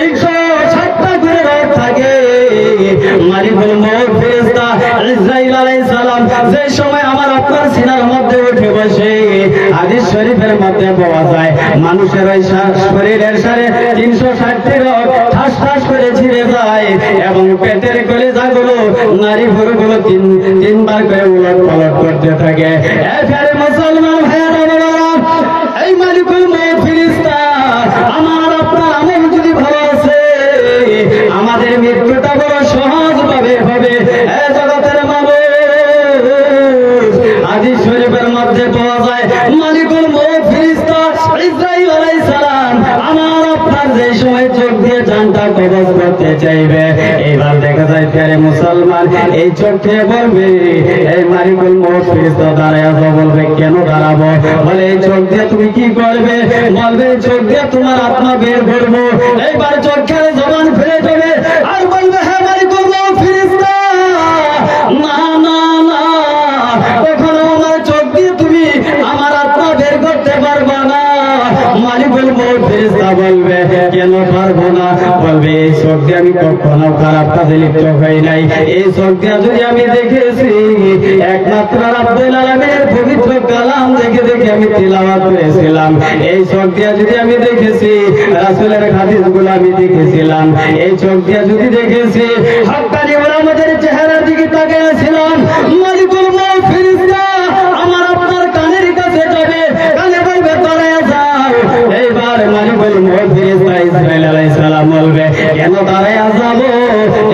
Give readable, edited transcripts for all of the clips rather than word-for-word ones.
160টা করে রোগ থাকে। মালিকুল মউত ফেরেশতা ইসরাইল আলাইহিস সালাম যে সময় আমার আপনার সিনার মধ্যে উঠে বসে, হাদিস শরীফের মধ্যে পাওয়া যায় মানুষের ওই শরীরের সাড়ে 360টি রোগ ঠাস ঠাস করে ছিঁড়ে যায় এবং পেটের কলিজাগুলো নারী ভুরুগুলো তিনবার করে উলট পালট করতে থাকে। এবারে মুসলমান ভাইয়েরা বলরা, এই মালিকুল মউত ফেরেশতা আমার আপনার আমল যদি ভালো আছে, আমাদের মৃত্যুটা বড় সহজ ভাবে হবে। এই জগতের মানুষ, হাদিস শরীফের মধ্যে পাওয়া যায় মালিকুল মউত ফেরেশতা ইসরাইল আলাইহিস সালাম আমার আপনার যে সময় চোখ দিয়ে জানটা কবজ করতে চাইবে, এবার দেখা যায় প্যারে মুসলমান এই চোখ দিয়ে বলবে, এই মালিকুল মউত ফেরেশতা দাঁড়ায় যাও। বলবে কেন দাঁড়াবো? বলে এই চোখ দিয়ে তুমি কি করবে? বলবে এই চোখ দিয়ে তোমার আত্মা বের করবো। এইবার চোখের জবান ফেলে দেবে আর বলবে, হ্যাঁ মালিকুল মউত ফেরেশতা, না না না, কখনো আমার চোখ দিয়ে তুমি আমার আত্মা বের করতে পারবা না। মালিকুল মউত ফেরেশতা বলবে কেন পারবো না? বলবে এই চোখ দিয়ে আমি কখনো খারাপ কাজে লিপ্ত হই নাই। এই চোখ দিয়ে যদি আমি দেখেছি একমাত্র রাব্বুল আলামিনের পবিত্র কালাম দেখে দেখে আমি তিলাওয়াত করেছিলাম। এই চোখ দিয়ে যদি আমি দেখেছি রাসূলের হাদিসগুলো আমি দেখেছিলাম। এই চোখ দিয়ে যদি দেখেছি হক্কানি ওলামাদের চেহারার দিকে তাকিয়েছিলাম। মালিকুল মউত ফেরেশতা আমার আপনার কানের কাছে যাবে, কানে বলবে দাঁড়ায় যাও। এইবার মালিকুল মউত ফেরেশতা ইসরাইল আলাইহিস সালাম বলবে কেন দাঁড়ায় যাব?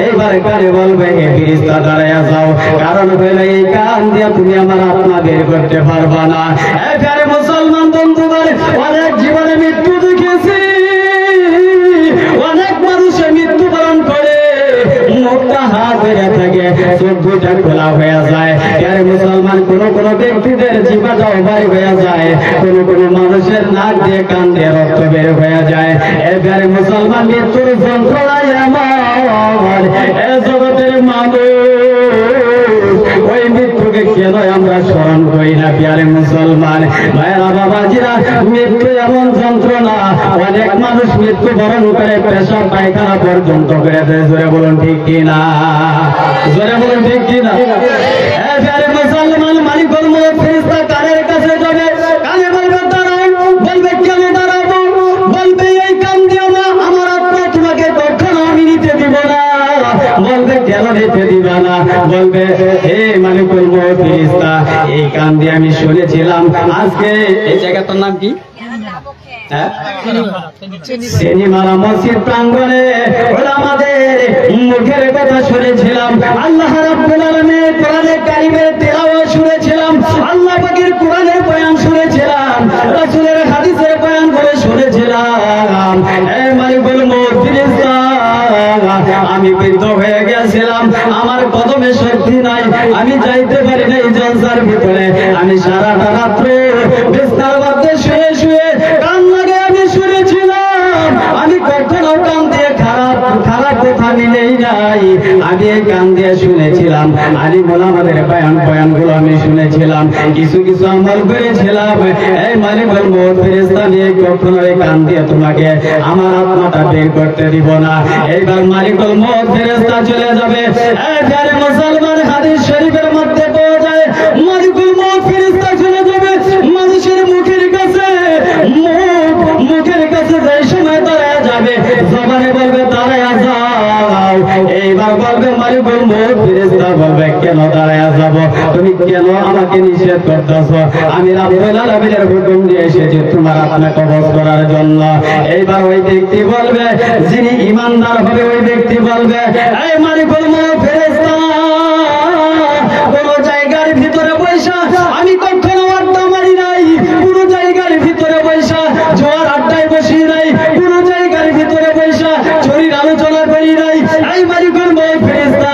এইবার কানে বলবে হে ফেরেশতা দাঁড়ায় যাও, কারণ হলো এই কান দিয়ে তুমি আমার আত্মা বের করতে পারবা না। এবারে মুসলমান বন্ধুগণ, অনেক জীবনে মৃত্যু দেখেছি, অনেক মানুষের মৃত্যুবরণ করে মুখটা হাত হয়ে থাকে, চোখ দুটা খোলা হয়ে যায়। এর মুসলমান কোন কোন ব্যক্তিদের জিহ্বাটাও বাইর হয়ে যায়, কোন কোন মানুষের নাক দিয়ে কান দিয়ে রক্ত বের হয়ে যায়। এবারে মুসলমান মৃত্যুর যন্ত্রণায় এমন, এ জগতের মানুষ ওই মৃত্যুকে কেন আমরা স্মরণ করি না? প্রিয় মুসলমান ভাইরা বাবাজিরা, মৃত্যু এমন যন্ত্রণা, অনেক মানুষ মৃত্যুবরণ করে পেশাব পায়খানা পর্যন্ত করে দেয়। জোরে বলুন ঠিক কিনা? জোরে বলুন ঠিক কিনা? প্রিয় মুসলমান, মালিকুল মউত ফেরেশতা কানের কাছে যাবে, কানে বলবে দাঁড়াও। বলবে কেন দাঁড়াবো? বলবে এই কান দিয়ে না আমার আত্মা তোমাকে কখনো আমি নিতে দিব না। বলবে কেন নিতে দিবা না? বলবে হে মালিকুল মউত ফেরেশতা, এই কান দিয়ে আমি শুনেছিলাম আজকে এই জায়গাটার নাম কি? সিনেমারা মসজিদ প্রাঙ্গণে আমাদের মুখের কথা শুনেছিলাম, আল্লাহ রাব্বুল আলামিন কোরআনে কারিমের তেলাওয়াত শুনেছিলাম, আল্লাহ পাকের কোরআনের বয়ান শুনেছিলাম, রাসূলের হাদিসের বয়ান করে শুনেছিলাম। এই মালিকুল মউত ফেরেশতা, আমি বৃদ্ধ হয়ে গেছিলাম, আমার কদমে শক্তি নাই, আমি যাইতে পারি না এই জলসার ভিতরে। আমি সারাটা রাত্র বিছানার মধ্যে শুয়ে শুয়ে কান লাগে আমি শুনেছিলাম। আমি কখনো কান দিয়ে খারাপ খারাপ কথা নেই নাই, আমি এই কান দিয়ে শুনেছিলাম। আলিম ওলামাদের বয়ানগুলো আমি শুনেছিলাম, কিছু কিছু আমল করেছিলাম। এই মালিকুল মউত ফেরেশতা নিয়ে কখনো এই কান দিয়ে তোমাকে আমার আত্মাটা বের করতে দিব না। এইবার মালিকুল মউত ফেরেশতা চলে যাবে। এই প্রিয় মুসলমান, হাদিস শরীফের মধ্যে পাওয়া যায় মালিকুল মউত ফেরেশতা চলে যাবে মানুষের মুখের কাছে, মুখের কাছে যে সময় দাঁড়ায় যাবে, জবানে বলবে দাঁড়ায় যাও। এইবার বলবে মালিকুল মউত ফেরেশতা বলবে কেন দাঁড়ায় যাব? তুমি কেন আমাকে নিষেধ করতেছো? আমি রাব্বুল আলামিনের হুকুম দিয়ে এসেছি তোমার আত্মা কবজ করার জন্য। এইবার ওই ব্যক্তি বলবে, যিনি ঈমানদার হবে ওই ব্যক্তি বলবে, এই মালিকুল মউত ফেরেশতা, কোন জায়গার ভিতরে বৈশা আমি কখনো আড্ডা মারি নাই, কোন জায়গার ভিতরে বৈশা জোয়ার আড্ডায় বসি নাই, কোন জায়গার ভিতরে বৈশা শরীর আলোচনা করি নাই। এই মালিকুল মউত ফেরেশতা,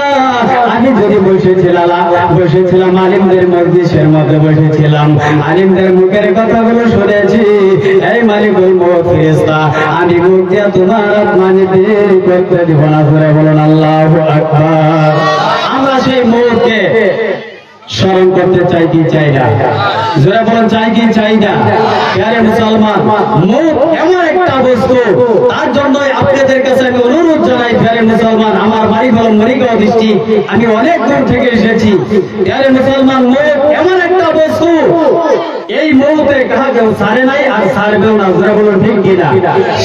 আমি যদি বসেছিলাম আলিমদের মজলিসের মধ্যে বসেছিলাম, আলিমদের মুখের কথাগুলো শুনেছি। এই মালিকুল মউত ফেরেশতা, আমি মুখ দিয়ে তোমার আত্মা নিতে করতে দিব না। জোরে বলুন আল্লাহু আকবার। আমরা সেই মউতকে স্মরণ করতে চাই কি চাই না? জোরে বলেন চাই কি চাই না? প্রিয় মুসলমান, মৌত এমন একটা বস্তু, তার জন্যই আপনাদের কাছে আমি অনুরোধ জানাই প্রিয় মুসলমান, আমার বাড়ি হলো মরিগাঁও ডিস্ট্রিক্ট, আমি অনেক দূর থেকে এসেছি। প্রিয় মুসলমান, মৌত এমন একটা বস্তু, এই মৌতে কাউকে ছাড়ে নাই আর ছাড়বেও না। জোরে বলুন ঠিক কিনা?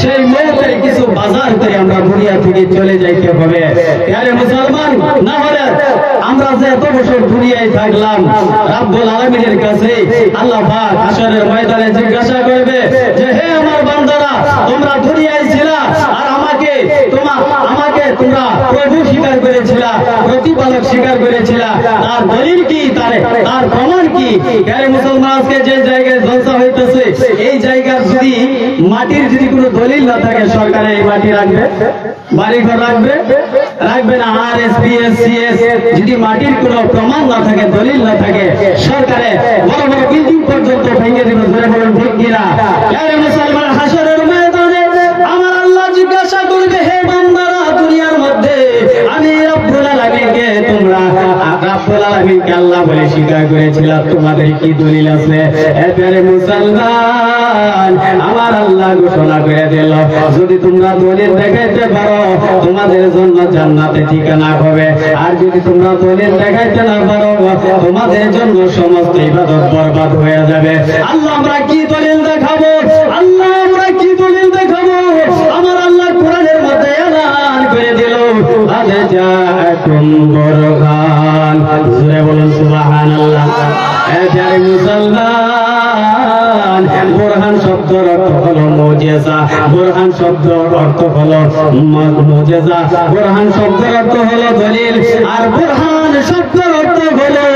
সেই মৌতের কিছু বাজার করে আমরা দুনিয়া থেকে চলে যাইতে হবে প্রিয় মুসলমান, না হলে আমরা যে এত বছর দুনিয়ায় থাকলাম, রব্বুল আলামিনের কাছে আল্লাহ পাক হাশরের ময়দানে জিজ্ঞাসা করবে যে হে আমার বান্দারা, তোমরা দুনিয়ায় ছিলা আর আমাকে তোমরা প্রভু স্বীকার করেছিলা, প্রতিপালক স্বীকার করেছিলা, তার দলিল কি, তার প্রমাণ কি? প্রিয় মুসলমান, আজকে যে জায়গায় জলসা হইতেছে, এই জায়গার যদি মাটির যদি কোনো দলিল না থাকে, সরকারে এই মাটি রাখবে? বাড়িঘর রাখবে না। আর এসপিএসসিএস যদি মাটির কোনো প্রমাণ না থাকে, দলিল না থাকে, সরকারে বড় বড় বিল্ডিং পর্যন্ত ভেঙে দেবে। ধরে বলুন ঠিক কিনা? প্রিয় মুসলমান, হাশরের ময়দানে আমার আল্লাহ জিজ্ঞাসা করবে হে বান্দারা, দুনিয়ার মধ্যে আমি রব্বুল আলামিনকে আল্লাহ বলে স্বীকার করেছিলাম, তোমাদের কি দলিল আছে? প্রিয় মুসলমান, আমার আল্লাহ ঘোষণা করে দিল, যদি তোমরা দলিল দেখাইতে পারো, তোমাদের জন্য জান্নাতে ঠিকানা হবে, আর যদি তোমরা দলিল দেখাইতে না পারো, তোমাদের জন্য সমস্ত ইবাদত বরবাদ হয়ে যাবে। আল্লাহ, আমরা কি দলিল দেখাবো? আল্লাহ, আমরা কি দলিল দেখাবো? আমার আল্লাহ কোরআনের মধ্যে এলান করে দিল, আদে জাকুম বুরহান। জোরে বলুন সুবহানাল্লাহ। প্রিয় মুসলমান, বুরহান শব্দের অর্থ হলো মুজিজা, বুরহান শব্দের অর্থ হলো মুজিজা, বুরহান শব্দের অর্থ হলো দলিল, আর বুরহান শব্দের অর্থ হলো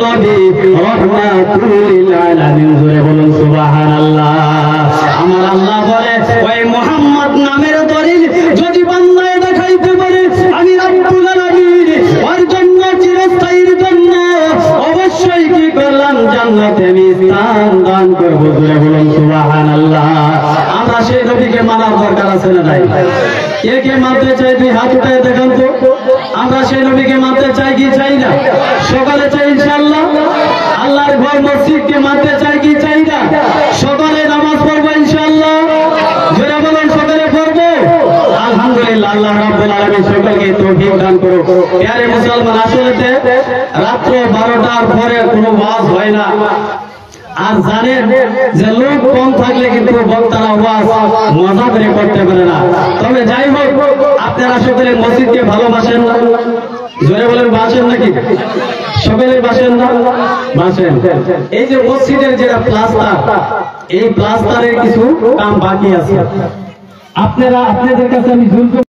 নবী রাহমাতুল লিল আলামিন। জোরে বলুন সুবহানাল্লাহ। আমার আল্লাহ বলে, ওই মুহাম্মদ নামের দলিল যদি বান্দায় দেখাইতে পারে, আমি রব্বুল আলামিন ওর জন্য চিরস্থায়ীর জন্য অবশ্যই কি করলাম? জান্নাতে আমি স্থান দান করব। জোরে বলুন সুবহানাল্লাহ। আমরা সেই নবীকে মানার দরকার আছে না নাই? কে কে মানতে চাই? দুই হাত উঠায় দেখান তো। আমরা সেই নবীকে মানতে চাই কি চাই না? সকালে চাই ইনশাআল্লাহ। আল্লাহর ঘর মসজিদকে মানতে চাই কি চাই না? সকালে নামাজ পড়বো ইনশাআল্লাহ। জোরে বলুন, সকালে পড়বো আলহামদুলিল্লাহ। আল্লাহ রাব্বুল আলামিন সকলকে তৌফিক দান করুক। প্রিয় মুসলমান, আসলে রাত্র 12টার পরে কোনো ওয়াজ হয় না, আর জানেন যে লোক কম থাকলে কিন্তু বক্তারা ওয়াজ মজা করে করতে পারে না। তবে যাই হোক, আপনারা সকলে মসজিদকে ভালোবাসেন না? জোরে বলেন, বাসেন নাকি? সকলে বাসেন না? বাসেন। এই যে মসজিদের যেটা প্লাস্টার, এই প্লাস্টারের কিছু কাম বাকি আছে। আপনাদের কাছে আমি